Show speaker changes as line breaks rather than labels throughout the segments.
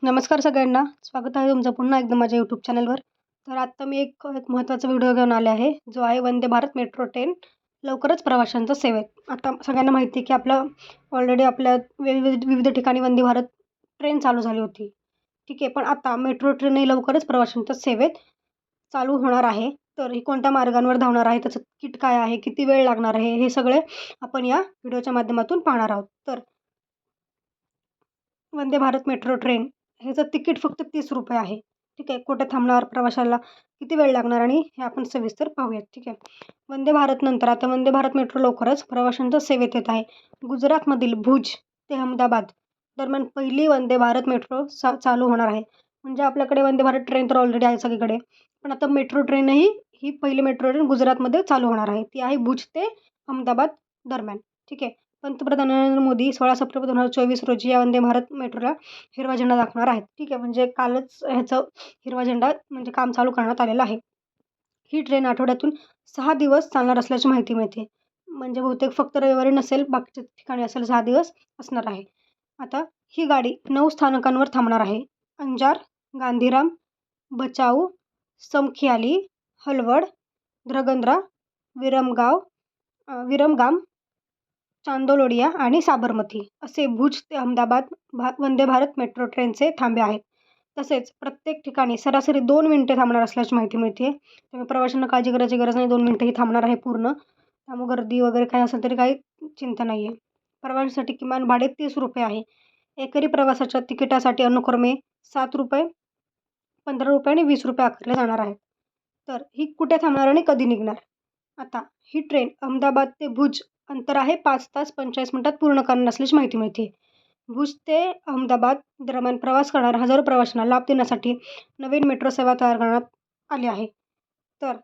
नमस्कार सगळ्यांना. स्वागत आहे तुमचं पुन्हा एकदा माझ्या यूट्यूब चॅनलवर. तर आत्ता मी एक महत्त्वाचा व्हिडिओ घेऊन आले आहे, जो आहे वंदे भारत मेट्रो ट्रेन लवकरच प्रवाशांच्या सेवेत. आता सगळ्यांना माहिती आहे की ऑलरेडी आपल्या विविध ठिकाणी वंदे भारत ट्रेन चालू झाली होती. ठीक आहे, पण आता मेट्रो ट्रेनही लवकरच प्रवाशांच्या सेवेत चालू होणार आहे. तर ही कोणत्या मार्गांवर धावणार आहे, त्याचं तिकीट काय आहे, किती वेळ लागणार आहे, हे सगळे आपण या व्हिडिओच्या माध्यमातून पाहणार आहोत. तर वंदे भारत मेट्रो ट्रेन ह्याचं तिकीट फक्त ₹30 आहे. ठीक आहे. कुठे थांबणार, प्रवाशाला किती वेळ लागणार आणि हे आपण सविस्तर पाहूयात. ठीक आहे. वंदे भारतनंतर आता वंदे भारत मेट्रो लवकरच प्रवाशांच्या सेवेत येत आहे. गुजरातमधील भुज ते अहमदाबाद दरम्यान पहिली वंदे भारत मेट्रो चालू होणार आहे. म्हणजे आपल्याकडे वंदे भारत ट्रेन तर ऑलरेडी आहे सगळीकडे. पण आता मेट्रो ट्रेनही ही पहिली मेट्रो ट्रेन गुजरातमध्ये चालू होणार आहे. ती आहे भुज ते अहमदाबाद दरम्यान. ठीक आहे. पंतप्रधान नरेंद्र मोदी 16 सप्टेंबर 2024 रोजी या वंदे भारत मेट्रोला हिरवा झेंडा दाखवणार आहेत. ठीक आहे. म्हणजे कालच ह्याचं हिरवा झेंडा म्हणजे काम चालू करण्यात आलेलं आहे. ही ट्रेन आठवड्यातून 6 दिवस चालणार असल्याची माहिती मिळते. म्हणजे बहुतेक फक्त रविवारी नसेल, बाकीच्या ठिकाणी असेल 6 दिवस असणार आहे. आता ही गाडी 9 स्थानकांवर थांबणार आहे. अंजार, गांधीराम, भचाऊ, समखियाली, हलवड, ध्रगंद्रा, विरमगाम, चांदोलोडिया आणि साबरमती असे भुज ते अहमदाबाद वंदे भारत मेट्रो ट्रेनचे थांबे आहेत. तसेच प्रत्येक ठिकाणी सरासरी 2 मिनिटे थांबणार असल्याची माहिती मिळते. त्यामुळे प्रवाशांना काळजी करायची गरज नाही. 2 मिनिटं ही थांबणार आहे पूर्ण. त्यामुळे गर्दी वगैरे काही असेल तरी काही चिंता नाही आहे. प्रवाशांसाठी किमान भाडे ₹30 आहे. एकेरी प्रवासाच्या तिकिटासाठी अनुक्रमे ₹7, ₹15 आणि ₹20 आकारले जाणार आहेत. तर ही कुठे थांबणार आणि कधी निघणार? आता ही ट्रेन अहमदाबाद ते भुज अंतर आहे 5 तास 45 मिनिटात पूर्ण करणार असल्याची माहिती मिळते. भुज ते अहमदाबाद दरम्यान प्रवास करणाऱ्या हजारो प्रवाशांना लाभ देण्यासाठी नवीन मेट्रो सेवा तयार करण्यात आली आहे. तर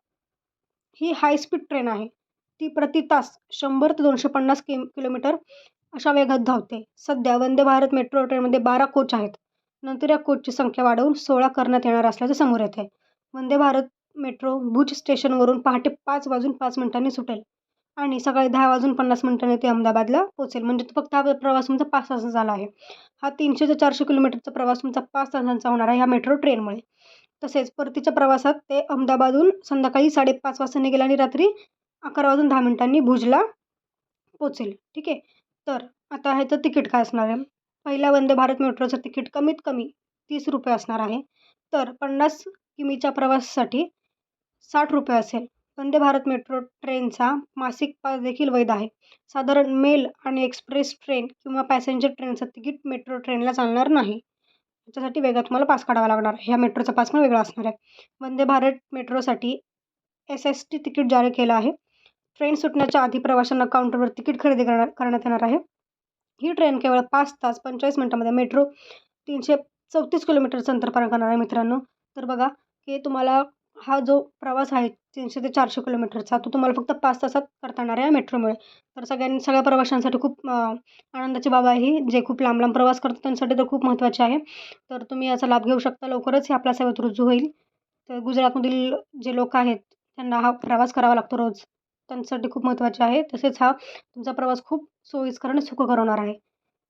ही हायस्पीड ट्रेन आहे. ती प्रति तास 100 ते 250 किलोमीटर अशा वेगात धावते. सध्या वंदे भारत मेट्रो ट्रेनमध्ये 12 कोच आहेत. नंतर या कोचची संख्या वाढवून 16 करण्यात येणार असल्याचे समोर येत आहे. वंदे भारत मेट्रो भुज स्टेशनवरून पहाटे 5:05 सुटेल आणि सकाळी 10:50 ते अहमदाबादला पोहोचेल. म्हणजे फक्त हा प्रवास तुमचा 5 तासांचा झाला आहे. हा 300 ते 400 किलोमीटरचा प्रवास तुमचा 5 तासांचा होणार आहे ह्या मेट्रो ट्रेनमुळे. तसेच परतीच्या प्रवासात ते अहमदाबादहून संध्याकाळी 5:30 वाजता निघेल आणि रात्री 11:10 भुजला पोहोचेल. ठीक आहे. तर आता ह्याचं तिकीट काय असणार आहे? पहिल्या वंदे भारत मेट्रोचं तिकीट कमीत कमी ₹30 असणार आहे. तर 50 किमीच्या प्रवासासाठी ₹60 असेल. वंदे भारत मेट्रो ट्रेनचा मासिक पास देखील वैध आहे. साधारण मेल आणि एक्सप्रेस ट्रेन किंवा पॅसेंजर ट्रेनचं तिकीट मेट्रो ट्रेनला चालणार नाही. त्याच्यासाठी वेगळा तुम्हाला पास काढावा लागणार आहे. ह्या मेट्रोचा पास पण वेगळा असणार आहे. वंदे भारत मेट्रोसाठी SST तिकीट जारी केलं आहे. ट्रेन सुटण्याच्या आधी प्रवाशांना काउंटरवर तिकीट खरेदी करण्यात येणार आहे. ही ट्रेन केवळ 5 तास 45 मिनिटांमध्ये मेट्रो 334 किलोमीटरचं अंतर पार करणार आहे मित्रांनो. तर बघा की तुम्हाला हा जो प्रवास आहे 300 ते 400 किलोमीटरचा, तो तुम्हाला फक्त 5 तासात करता येणार आहे मेट्रोमुळे. तर सगळ्या प्रवाशांसाठी खूप आनंदाची बाब आहे ही. जे खूप लांब प्रवास करतात त्यांसाठी तर खूप महत्त्वाची आहे. तर तुम्ही याचा लाभ घेऊ शकता. लवकरच हे आपल्या सेवेत रुजू होईल. तर गुजरातमधील जे लोक आहेत त्यांना हा प्रवास करावा लागतो रोज. त्यांच्यासाठी खूप महत्त्वाचे आहे. तसेच हा तुमचा प्रवास खूप सोयीस्कर आणि सुखकर होणार आहे.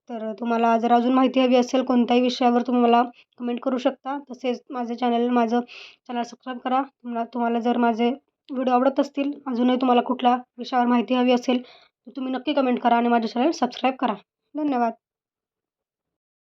तर तुम्हाला जर अजून माहिती हवी असेल कोणत्याही विषयावर तुम्ही मला कमेंट करू शकता. तसेच माझं चॅनल सबस्क्राईब करा. तुम्हाला जर माझे व्हिडिओ आवडत असतील, अजूनही तुम्हाला कुठल्या विषयावर माहिती हवी असेल तर तुम्ही नक्की कमेंट करा आणि माझे चॅनल सबस्क्राईब करा. धन्यवाद.